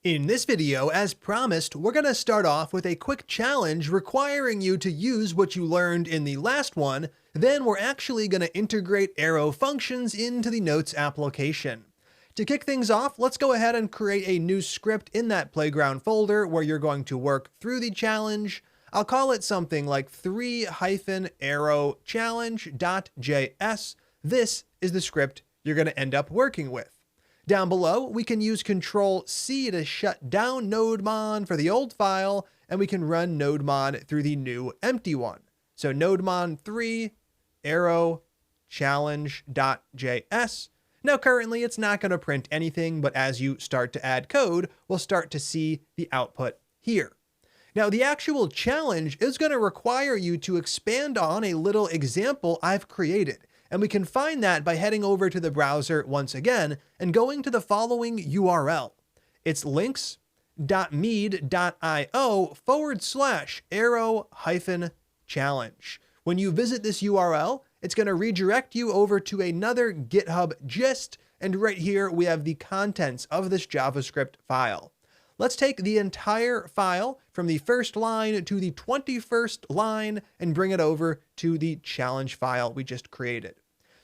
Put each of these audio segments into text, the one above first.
In this video, as promised, we're going to start off with a quick challenge requiring you to use what you learned in the last one. Then we're actually going to integrate arrow functions into the Notes application. To kick things off, let's go ahead and create a new script in that playground folder where you're going to work through the challenge. I'll call it something like 3-arrow challenge.js. This is the script you're going to end up working with. Down below, we can use Control-C to shut down nodemon for the old file, and we can run nodemon through the new empty one. So nodemon 3-arrow challenge.js. Now currently it's not going to print anything, but as you start to add code, we'll start to see the output here. Now the actual challenge is going to require you to expand on a little example I've created. And we can find that by heading over to the browser once again and going to the following URL. It's links.mead.io/arrow-challenge. When you visit this URL, it's going to redirect you over to another GitHub gist, and right here we have the contents of this JavaScript file. Let's take the entire file from the first line to the 21st line and bring it over to the challenge file we just created.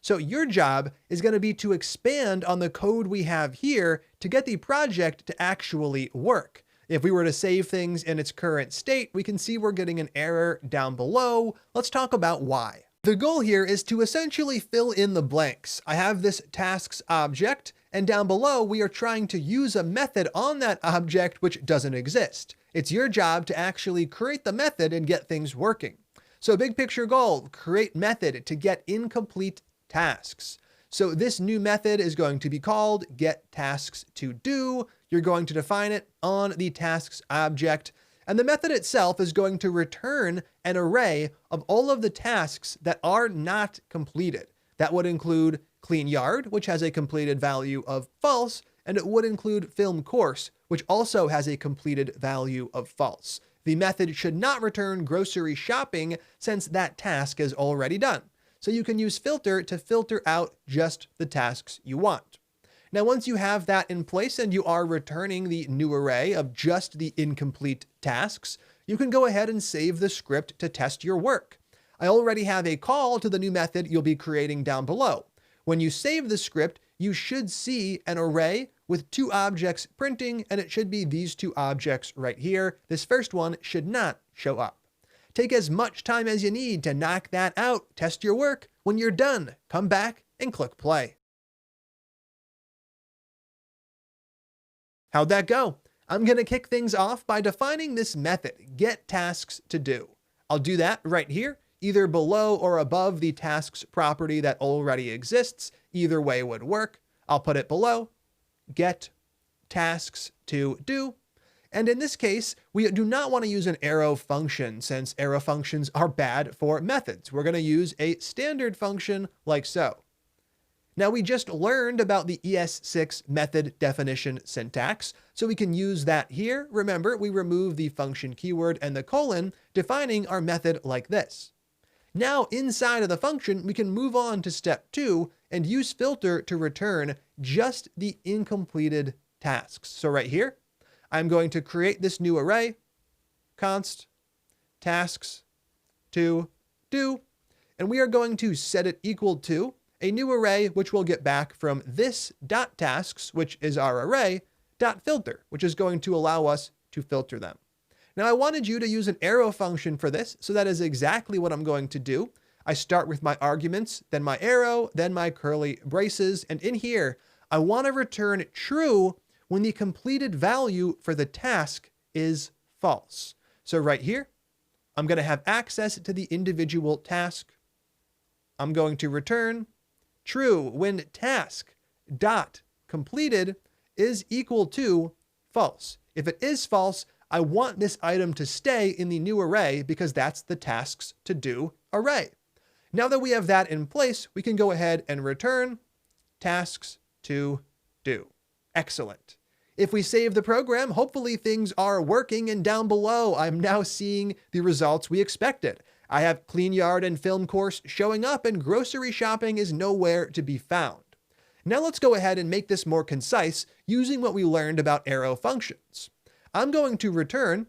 So your job is going to be to expand on the code we have here to get the project to actually work. If we were to save things in its current state, we can see we're getting an error down below. Let's talk about why. The goal here is to essentially fill in the blanks. I have this tasks object, and down below we are trying to use a method on that object which doesn't exist. It's your job to actually create the method and get things working. So big picture goal, create method to get incomplete tasks. So this new method is going to be called getTasksToDo. You're going to define it on the tasks object, and the method itself is going to return an array of all of the tasks that are not completed. That would include clean yard, which has a completed value of false, and it would include film course, which also has a completed value of false. The method should not return grocery shopping since that task is already done. So you can use filter to filter out just the tasks you want. Now, once you have that in place and you are returning the new array of just the incomplete tasks, you can go ahead and save the script to test your work. I already have a call to the new method you'll be creating down below. When you save the script, you should see an array with two objects printing, and it should be these two objects right here. This first one should not show up. Take as much time as you need to knock that out, test your work. When you're done, come back and click play. How'd that go? I'm going to kick things off by defining this method, getTasksToDo. I'll do that right here, either below or above the tasks property that already exists. Either way would work. I'll put it below, getTasksToDo. And in this case, we do not want to use an arrow function since arrow functions are bad for methods. We're going to use a standard function like so. Now we just learned about the ES6 method definition syntax, so we can use that here. Remember, we remove the function keyword and the colon, defining our method like this. Now inside of the function, we can move on to step 2 and use filter to return just the incompleted tasks. So right here, I'm going to create this new array, const tasks to do, and we are going to set it equal to a new array, which we'll get back from this .tasks, which is our array, .filter, which is going to allow us to filter them. Now I wanted you to use an arrow function for this, so that is exactly what I'm going to do. I start with my arguments, then my arrow, then my curly braces, and in here, I want to return true when the completed value for the task is false. So right here, I'm going to have access to the individual task. I'm going to return true when task dot completed is equal to false. If it is false, I want this item to stay in the new array because that's the tasks to do array. Now that we have that in place, we can go ahead and return tasks to do. Excellent. If we save the program, hopefully things are working, and down below, I'm now seeing the results we expected. I have clean yard and film course showing up, and grocery shopping is nowhere to be found. Now let's go ahead and make this more concise using what we learned about arrow functions. I'm going to return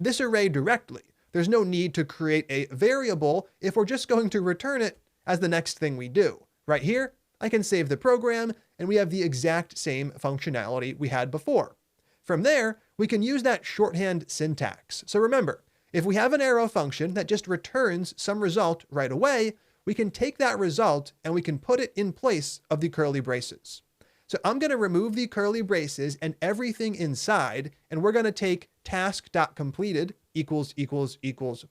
this array directly. There's no need to create a variable if we're just going to return it as the next thing we do. Right here, I can save the program and we have the exact same functionality we had before. From there, we can use that shorthand syntax. So remember, if we have an arrow function that just returns some result right away, we can take that result and we can put it in place of the curly braces. So I'm going to remove the curly braces and everything inside, and we're going to take task.completed equals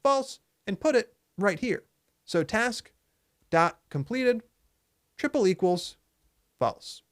false and put it right here. So task.completed triple equals false.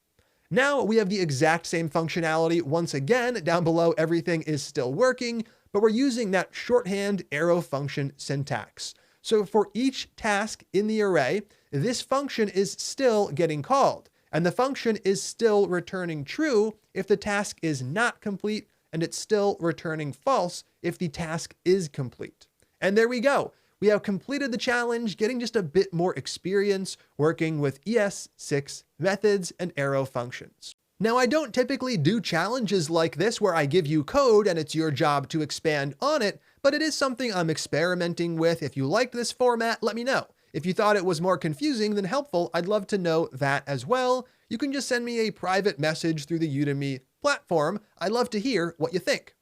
Now we have the exact same functionality. Once again, down below, everything is still working, but we're using that shorthand arrow function syntax. So for each task in the array, this function is still getting called, and the function is still returning true if the task is not complete, and it's still returning false if the task is complete. And there we go. We have completed the challenge, getting just a bit more experience working with ES6 methods and arrow functions. Now, I don't typically do challenges like this where I give you code and it's your job to expand on it, but it is something I'm experimenting with. If you liked this format, let me know. If you thought it was more confusing than helpful, I'd love to know that as well. You can just send me a private message through the Udemy platform. I'd love to hear what you think.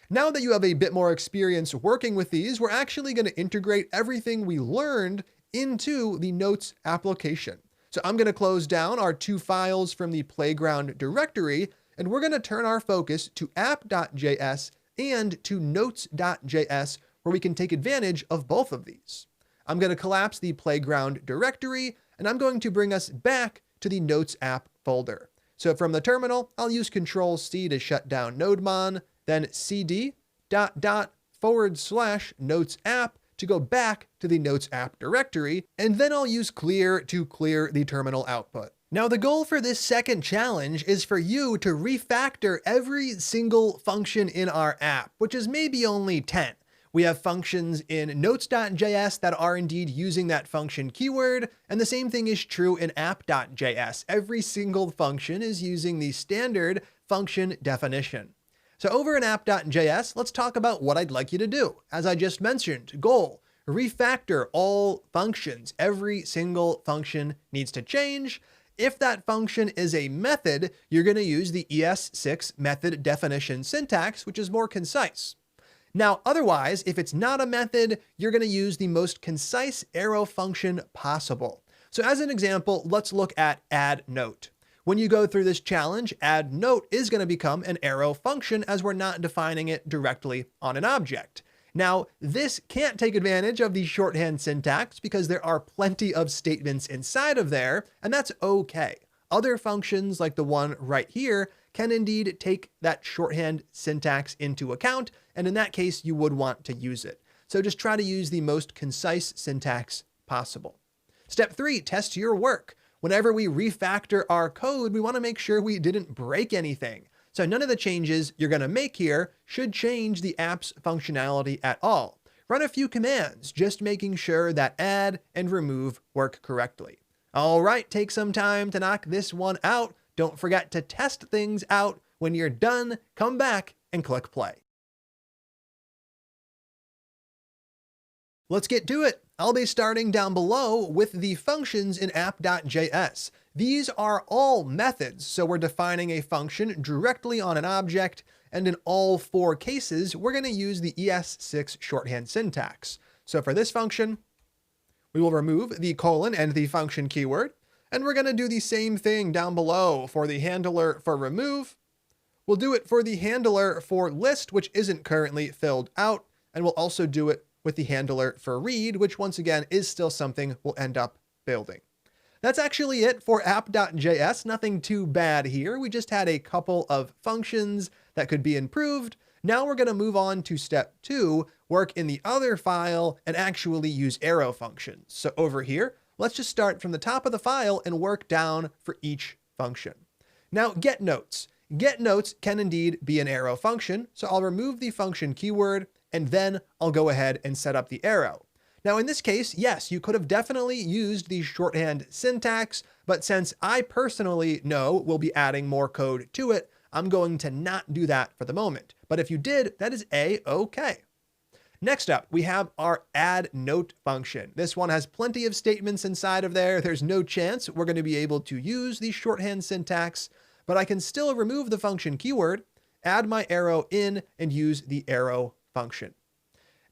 Now that you have a bit more experience working with these, we're actually going to integrate everything we learned into the Notes application. So I'm going to close down our 2 files from the playground directory, and we're going to turn our focus to app.js and to notes.js, where we can take advantage of both of these. I'm going to collapse the playground directory, and I'm going to bring us back to the Notes app folder. So from the terminal, I'll use Control-C to shut down NodeMon, then cd:/Notes app to go back to the Notes app directory, and then I'll use clear to clear the terminal output. Now, the goal for this second challenge is for you to refactor every single function in our app, which is maybe only 10. We have functions in notes.js that are indeed using that function keyword, and the same thing is true in app.js. Every single function is using the standard function definition. So over in app.js, let's talk about what I'd like you to do. As I just mentioned, goal, refactor all functions. Every single function needs to change. If that function is a method, you're going to use the ES6 method definition syntax, which is more concise. Now, otherwise, if it's not a method, you're going to use the most concise arrow function possible. So as an example, let's look at add note. When you go through this challenge, add note is going to become an arrow function as we're not defining it directly on an object. Now, this can't take advantage of the shorthand syntax because there are plenty of statements inside of there, and that's okay. Other functions like the one right here can indeed take that shorthand syntax into account, and in that case, you would want to use it. So just try to use the most concise syntax possible. Step 3, test your work. Whenever we refactor our code, we want to make sure we didn't break anything. So none of the changes you're going to make here should change the app's functionality at all. Run a few commands, just making sure that add and remove work correctly. All right, take some time to knock this one out. Don't forget to test things out. When you're done, come back and click play. Let's get to it. I'll be starting down below with the functions in app.js. These are all methods, so we're defining a function directly on an object, and in all 4 cases, we're going to use the ES6 shorthand syntax. So for this function, we will remove the colon and the function keyword, and we're going to do the same thing down below for the handler for remove. We'll do it for the handler for list, which isn't currently filled out, and we'll also do it with the handler for read, which once again is still something we'll end up building. That's actually it for app.js. Nothing too bad here. We just had a couple of functions that could be improved. Now we're going to move on to step 2, work in the other file and actually use arrow functions. So over here, let's just start from the top of the file and work down for each function. Now get notes. Get notes can indeed be an arrow function. So I'll remove the function keyword and then I'll go ahead and set up the arrow. Now in this case, yes, you could have definitely used the shorthand syntax, but since I personally know we'll be adding more code to it, I'm going to not do that for the moment. But if you did, that is A-okay. Next up, we have our add note function. This one has plenty of statements inside of there. There's no chance we're going to be able to use the shorthand syntax, but I can still remove the function keyword, add my arrow in, and use the arrow function.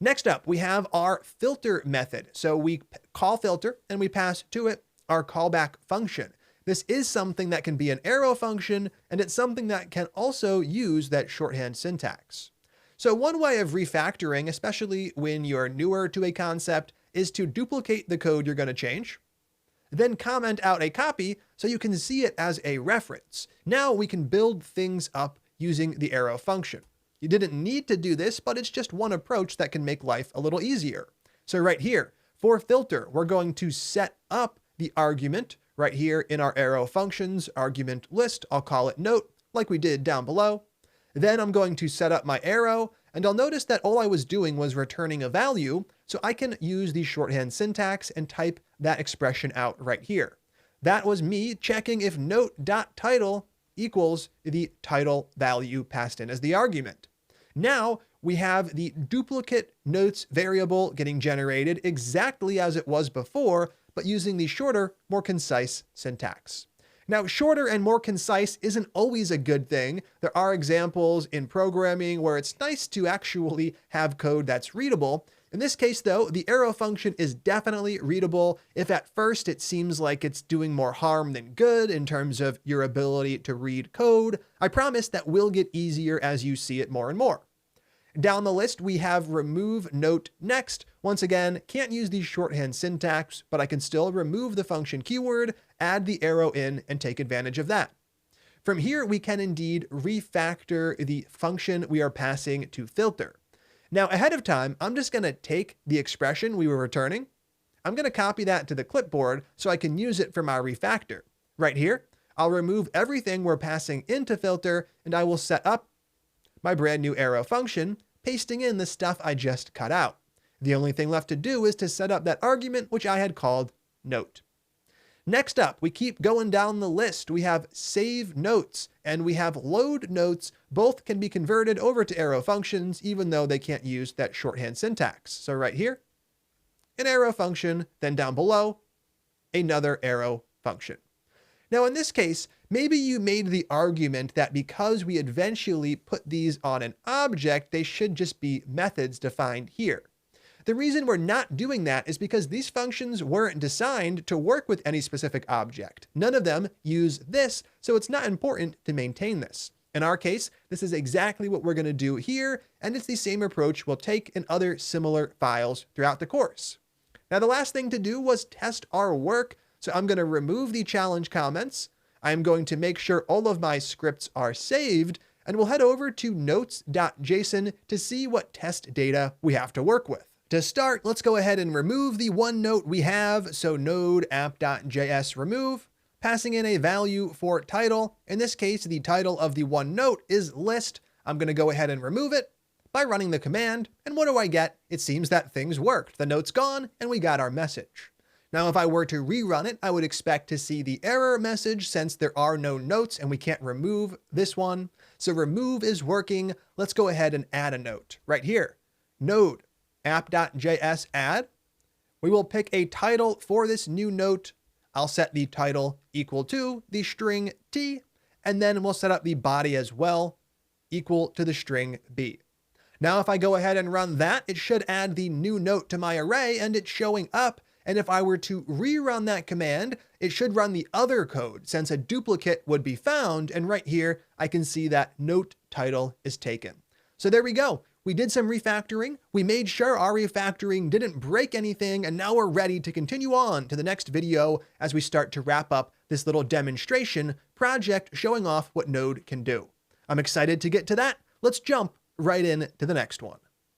Next up, we have our filter method. So we call filter and we pass to it our callback function. This is something that can be an arrow function, and it's something that can also use that shorthand syntax. So one way of refactoring, especially when you're newer to a concept, is to duplicate the code you're going to change, then comment out a copy so you can see it as a reference. Now we can build things up using the arrow function. You didn't need to do this, but it's just one approach that can make life a little easier. So right here, for filter, we're going to set up the argument right here in our arrow functions argument list. I'll call it note, like we did down below. Then I'm going to set up my arrow, and I'll notice that all I was doing was returning a value, so I can use the shorthand syntax and type that expression out right here. That was me checking if note.title equals the title value passed in as the argument. Now we have the duplicate notes variable getting generated exactly as it was before, but using the shorter, more concise syntax. Now, shorter and more concise isn't always a good thing. There are examples in programming where it's nice to actually have code that's readable. In this case, though, the arrow function is definitely readable. If at first it seems like it's doing more harm than good in terms of your ability to read code, I promise that will get easier as you see it more and more. Down the list, we have remove note next. Once again, can't use the shorthand syntax, but I can still remove the function keyword, add the arrow in, and take advantage of that. From here, we can indeed refactor the function we are passing to filter. Now, ahead of time, I'm just going to take the expression we were returning. I'm going to copy that to the clipboard so I can use it for my refactor. Right here, I'll remove everything we're passing into filter, and I will set up my brand new arrow function, pasting in the stuff I just cut out. The only thing left to do is to set up that argument, which I had called note. Next up, we keep going down the list. We have save notes and we have load notes. Both can be converted over to arrow functions, even though they can't use that shorthand syntax. So right here, an arrow function, then down below, another arrow function. Now in this case, maybe you made the argument that because we eventually put these on an object, they should just be methods defined here. The reason we're not doing that is because these functions weren't designed to work with any specific object. None of them use this, so it's not important to maintain this. In our case, this is exactly what we're going to do here, and it's the same approach we'll take in other similar files throughout the course. Now, the last thing to do was test our work, so I'm going to remove the challenge comments. I'm going to make sure all of my scripts are saved, and we'll head over to notes.json to see what test data we have to work with. To start, let's go ahead and remove the one note we have, so node app.js remove, passing in a value for title. In this case, the title of the one note is list. I'm going to go ahead and remove it by running the command, and what do I get? It seems that things worked. The note's gone, and we got our message. Now, if I were to rerun it, I would expect to see the error message since there are no notes and we can't remove this one. So remove is working. Let's go ahead and add a note right here. Node app.js add. We will pick a title for this new note. I'll set the title equal to the string t, and then we'll set up the body as well, equal to the string b. Now, if I go ahead and run that, it should add the new note to my array and it's showing up. And if I were to rerun that command, it should run the other code since a duplicate would be found. And right here, I can see that note title is taken. So there we go. We did some refactoring. We made sure our refactoring didn't break anything. And now we're ready to continue on to the next video as we start to wrap up this little demonstration project showing off what Node can do. I'm excited to get to that. Let's jump right in to the next one.